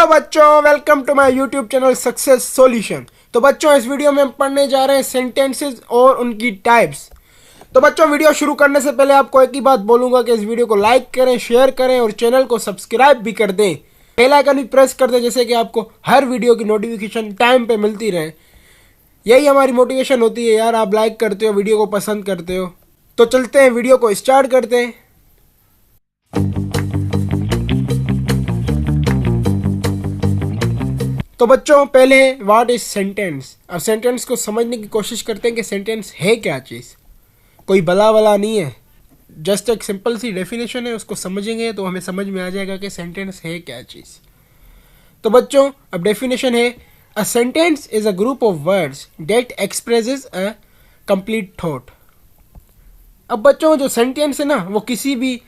बच्चों, welcome to my YouTube channel success solution. तो बच्चों, इस वीडियो में हम पढ़ने जा रहे हैं सेंटेंसेस और उनकी टाइप्स। तो बच्चों, वीडियो शुरू करने से पहले आपको एक ही बात बोलूंगा कि इस वीडियो को लाइक करें, शेयर करें और चैनल को सब्सक्राइब भी कर दें। बेल आइकन भी प्रेस कर दें जिससे कि आपको हर वीडियो की नोटिफिकेशन टाइम पे मिलती रहे। यही हमारी मोटिवेशन होती है यार, आप लाइक करते हो, वीडियो को पसंद करते हो। तो चलते हैं, वीडियो को स्टार्ट करते हैं। तो बच्चों, पहले व्हाट इज सेंटेंस। अब सेंटेंस को समझने की कोशिश करते हैं कि सेंटेंस है क्या चीज़। कोई बला वला नहीं है, जस्ट एक सिंपल सी डेफिनेशन है। उसको समझेंगे तो हमें समझ में आ जाएगा कि सेंटेंस है क्या चीज़। तो बच्चों, अब डेफिनेशन है, a sentence is a group of words that expresses a complete thought. अब बच्चों, जो सेंटेंस है ना, वो किसी भी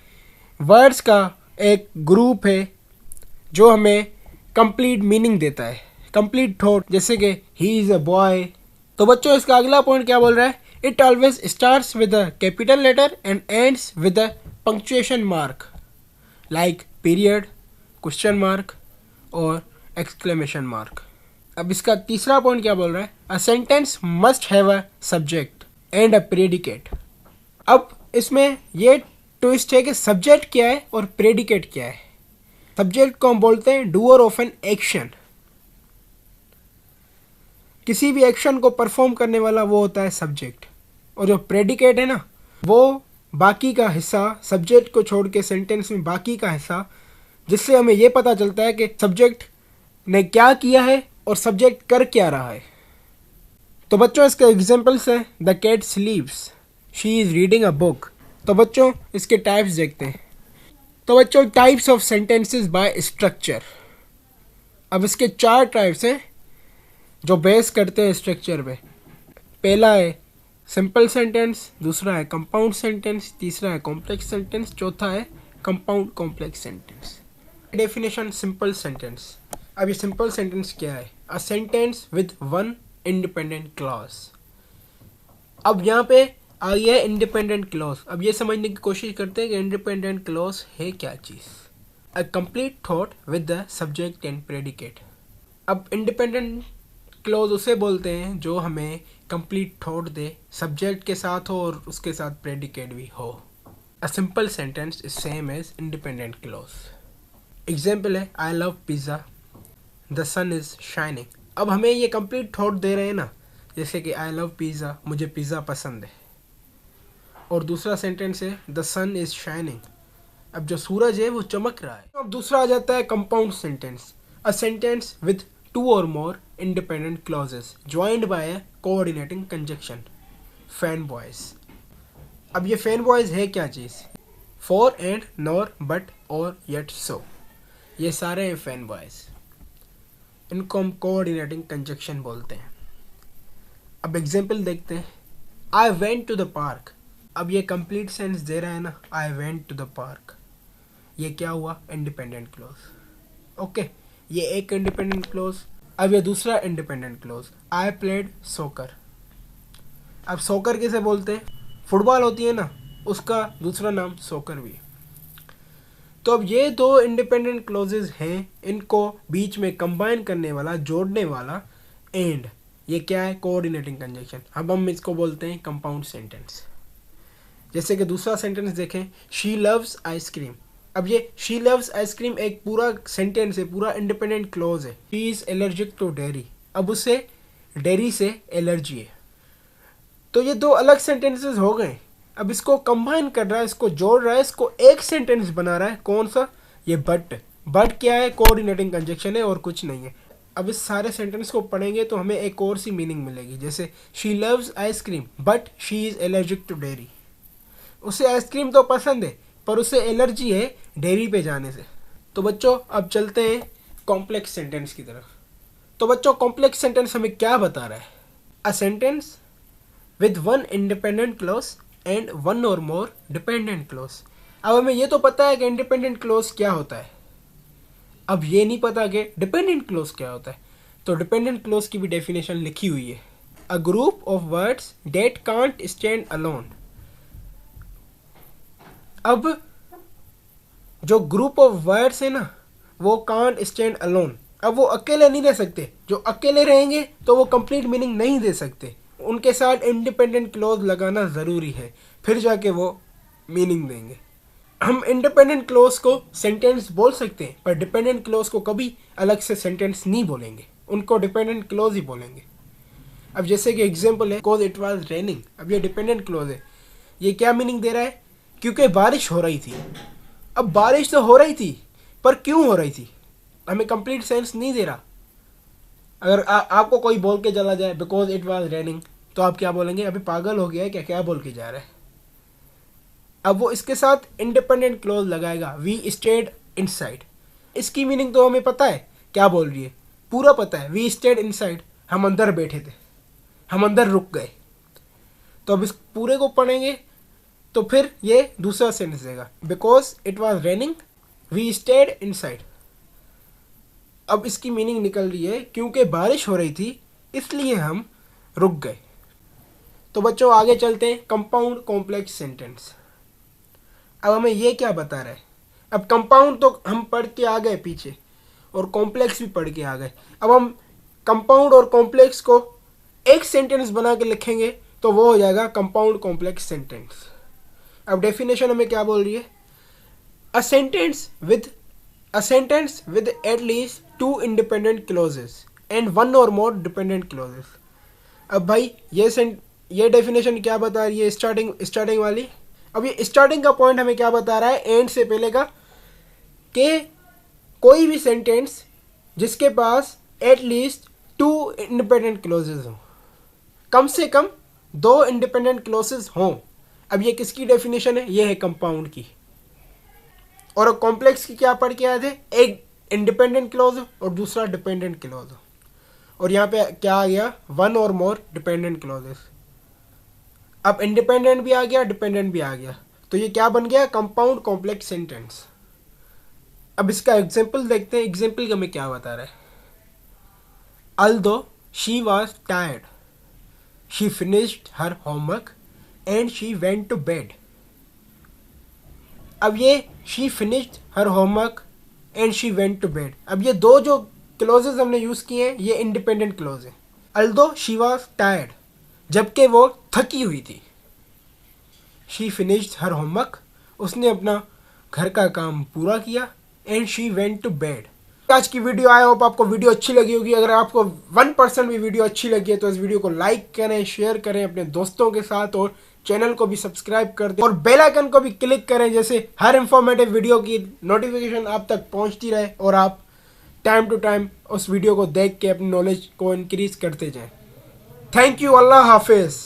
वर्ड्स का एक ग्रुप है जो हमें कंप्लीट मीनिंग देता है, कंप्लीट थॉट। जैसे कि ही इज़ अ बॉय। तो बच्चों, इसका अगला पॉइंट क्या बोल रहा है, it always starts with a capital letter and ends with a punctuation mark like period, question mark और एक्सक्लेमेशन मार्क। अब इसका तीसरा पॉइंट क्या बोल रहा है, a sentence must have a subject and a predicate. अब इसमें ये ट्विस्ट है कि सब्जेक्ट क्या है और प्रेडिकेट क्या है। सब्जेक्ट को हम बोलते हैं डूअर ऑफ एन एक्शन। किसी भी एक्शन को परफॉर्म करने वाला वो होता है सब्जेक्ट। और जो प्रेडिकेट है ना, वो बाकी का हिस्सा, सब्जेक्ट को छोड़ के सेंटेंस में बाकी का हिस्सा, जिससे हमें ये पता चलता है कि सब्जेक्ट ने क्या किया है और सब्जेक्ट कर क्या रहा है। तो बच्चों, इसके एग्जांपल्स हैं, the cat sleeps, she is reading a book. तो बच्चों, इसके टाइप्स देखते हैं। तो बच्चों, types of sentences by structure. अब इसके 4 टाइप्स हैं जो बेस करते हैं स्ट्रक्चर पे। पहला है सिंपल सेंटेंस, दूसरा है कंपाउंड सेंटेंस, तीसरा है कॉम्प्लेक्स सेंटेंस, चौथा है compound complex sentence. Definition simple sentence. अब ये सिंपल सेंटेंस क्या है, a sentence with one independent clause. अब यहाँ पे आ गया है इंडिपेंडेंट क्लॉज। अब ये समझने की कोशिश करते हैं कि इंडिपेंडेंट क्लॉज है क्या चीज़। A complete thought with the subject and predicate. अब इंडिपेंडेंट क्लॉज उसे बोलते हैं जो हमें कंप्लीट थॉट दे, सब्जेक्ट के साथ हो और उसके साथ प्रेडिकेट भी हो। A simple sentence is same as independent clause. Example है, I love pizza, the sun is shining. अब हमें ये कंप्लीट थॉट दे रहे हैं ना, जैसे कि आई लव पिज़्ज़ा, मुझे पिज़्ज़ा पसंद है। और दूसरा सेंटेंस है, द सन इज शाइनिंग, अब जो सूरज है वो चमक रहा है। अब दूसरा आ जाता है compound sentence, a sentence with 2 or more independent clauses joined by a coordinating conjunction, fan boys। अब ये fan boys है क्या चीज़, for and nor but और yet so, ये सारे हैं fan boys। इनको हम coordinating conjunction बोलते हैं। अब एग्जाम्पल देखते हैं, I went to the park. अब ये कंप्लीट सेंस दे रहा है ना, I went to the park, ये क्या हुआ, इंडिपेंडेंट क्लोज। ओके, ये एक इंडिपेंडेंट क्लोज। अब ये दूसरा इंडिपेंडेंट क्लोज, आई प्लेड सोकर। अब सोकर किसे बोलते हैं, फुटबॉल होती है ना, उसका दूसरा नाम सोकर भी है। तो अब ये 2 इंडिपेंडेंट क्लोजेज हैं, इनको बीच में कंबाइन करने वाला, जोड़ने वाला एंड, ये क्या है, कोऑर्डिनेटिंग कंजंक्शन। अब हम इसको बोलते हैं कंपाउंड सेंटेंस। जैसे कि दूसरा सेंटेंस देखें, शी लव्स आइसक्रीम। अब ये शी लव्स आइसक्रीम एक पूरा सेंटेंस है, पूरा इंडिपेंडेंट क्लोज है। She is allergic to dairy, अब उसे डेयरी से एलर्जी है। तो ये 2 अलग सेंटेंसेस हो गए। अब इसको कंबाइन कर रहा है, इसको जोड़ रहा है, इसको एक सेंटेंस बना रहा है। कौन सा, ये बट। बट क्या है, कोऑर्डिनेटिंग कंजंक्शन है और कुछ नहीं है। अब इस सारे सेंटेंस को पढ़ेंगे तो हमें एक और सी मीनिंग मिलेगी। जैसे she loves ice cream but she is allergic to dairy, उसे आइसक्रीम तो पसंद है पर उसे एलर्जी है डेयरी पे जाने से। तो बच्चों, अब चलते हैं कॉम्प्लेक्स सेंटेंस की तरफ। तो बच्चों, कॉम्प्लेक्स सेंटेंस हमें क्या बता रहा है, a sentence with one independent clause and 1 or more dependent clause. अब हमें ये तो पता है कि इंडिपेंडेंट क्लॉज क्या होता है, अब ये नहीं पता कि डिपेंडेंट क्लॉज क्या होता है। तो डिपेंडेंट क्लॉज की भी डेफिनेशन लिखी हुई है, a group of words that can't stand alone. अब जो ग्रुप ऑफ वर्ड्स है ना, वो कांट स्टैंड अलोन, अब वो अकेले नहीं रह सकते, जो अकेले रहेंगे तो वो कंप्लीट मीनिंग नहीं दे सकते, उनके साथ इंडिपेंडेंट क्लोज लगाना ज़रूरी है, फिर जाके वो मीनिंग देंगे। हम इंडिपेंडेंट क्लोज को सेंटेंस बोल सकते हैं, पर डिपेंडेंट क्लोज को कभी अलग से सेंटेंस नहीं बोलेंगे, उनको डिपेंडेंट क्लोज ही बोलेंगे। अब जैसे कि एग्जांपल है, बिकॉज इट वाज रेनिंग, अब ये डिपेंडेंट क्लोज है, ये क्या मीनिंग दे रहा है? क्योंकि बारिश हो रही थी। अब बारिश तो हो रही थी, पर क्यों हो रही थी, हमें कंप्लीट सेंस नहीं दे रहा। अगर आपको कोई बोल के चला जाए बिकॉज इट वाज रेनिंग, तो आप क्या बोलेंगे? अभी पागल हो गया है क्या, क्या बोल के जा रहा है? अब वो इसके साथ इंडिपेंडेंट क्लोज लगाएगा, वी स्टेड इनसाइड। इसकी मीनिंग तो हमें पता है क्या बोल रही है, पूरा पता है, वी स्टेड इनसाइड, हम अंदर बैठे थे, हम अंदर रुक गए। तो अब इस पूरे को पढ़ेंगे तो फिर ये दूसरा सेंटेंस देगा, because it was raining we stayed inside. अब इसकी मीनिंग निकल रही है क्योंकि बारिश हो रही थी इसलिए हम रुक गए। तो बच्चों आगे चलते हैं, कंपाउंड कॉम्प्लेक्स सेंटेंस। अब हमें ये क्या बता रहा है? अब कंपाउंड तो हम पढ़ के आ गए पीछे, और कॉम्प्लेक्स भी पढ़ के आ गए। अब हम कंपाउंड और कॉम्प्लेक्स को एक सेंटेंस बना के लिखेंगे तो वो हो जाएगा कंपाउंड कॉम्प्लेक्स सेंटेंस। अब डेफिनेशन हमें क्या बोल रही है? A sentence with at least 2 independent clauses and 1 और मोर डिपेंडेंट क्लोजेस। अब भाई ये डेफिनेशन क्या बता रही है? स्टार्टिंग वाली। अब ये स्टार्टिंग का पॉइंट हमें क्या बता रहा है? एंड से पहले का, कि कोई भी सेंटेंस जिसके पास एट लीस्ट 2 इंडिपेंडेंट क्लोजेस हो, कम से कम 2 इंडिपेंडेंट क्लोजेस हों। अब ये किसकी डेफिनेशन है? ये है कंपाउंड की। और कॉम्प्लेक्स की क्या पढ़ के आए थे? एक इंडिपेंडेंट क्लोज और दूसरा डिपेंडेंट क्लोज। और यहाँ पे क्या आ गया? 1 और मोर डिपेंडेंट क्लोजेस। अब इंडिपेंडेंट भी आ गया, डिपेंडेंट भी आ गया, तो ये क्या बन गया? Compound complex sentence. अब इसका एग्जाम्पल देखते हैं, एग्जाम्पल का हमें क्या बता रहा है। Although she was tired, she finished her homework and she went to bed. अब ये she finished her homework and she went to bed, अब ये दो जो क्लोजेस हमने यूज़ किए हैं ये इंडिपेंडेंट क्लोज है। अल्दो शी वॉज टायर्ड, जबकि वो थकी हुई थी। शी फिनिश्ड हर होमवर्क, उसने अपना घर का काम पूरा किया, and she went to bed. आज की वीडियो, आई होप आपको वीडियो अच्छी लगी होगी। अगर आपको 1% भी वीडियो अच्छी लगी है तो इस वीडियो को लाइक करें, शेयर करें अपने दोस्तों के साथ, और चैनल को भी सब्सक्राइब कर दें और बेल आइकन को भी क्लिक करें, जैसे हर इंफॉर्मेटिव वीडियो की नोटिफिकेशन आप तक पहुंचती रहे और आप टाइम टू टाइम उस वीडियो को देख के अपनी नॉलेज को इंक्रीज करते जाएं। थैंक यू, अल्लाह हाफिज़।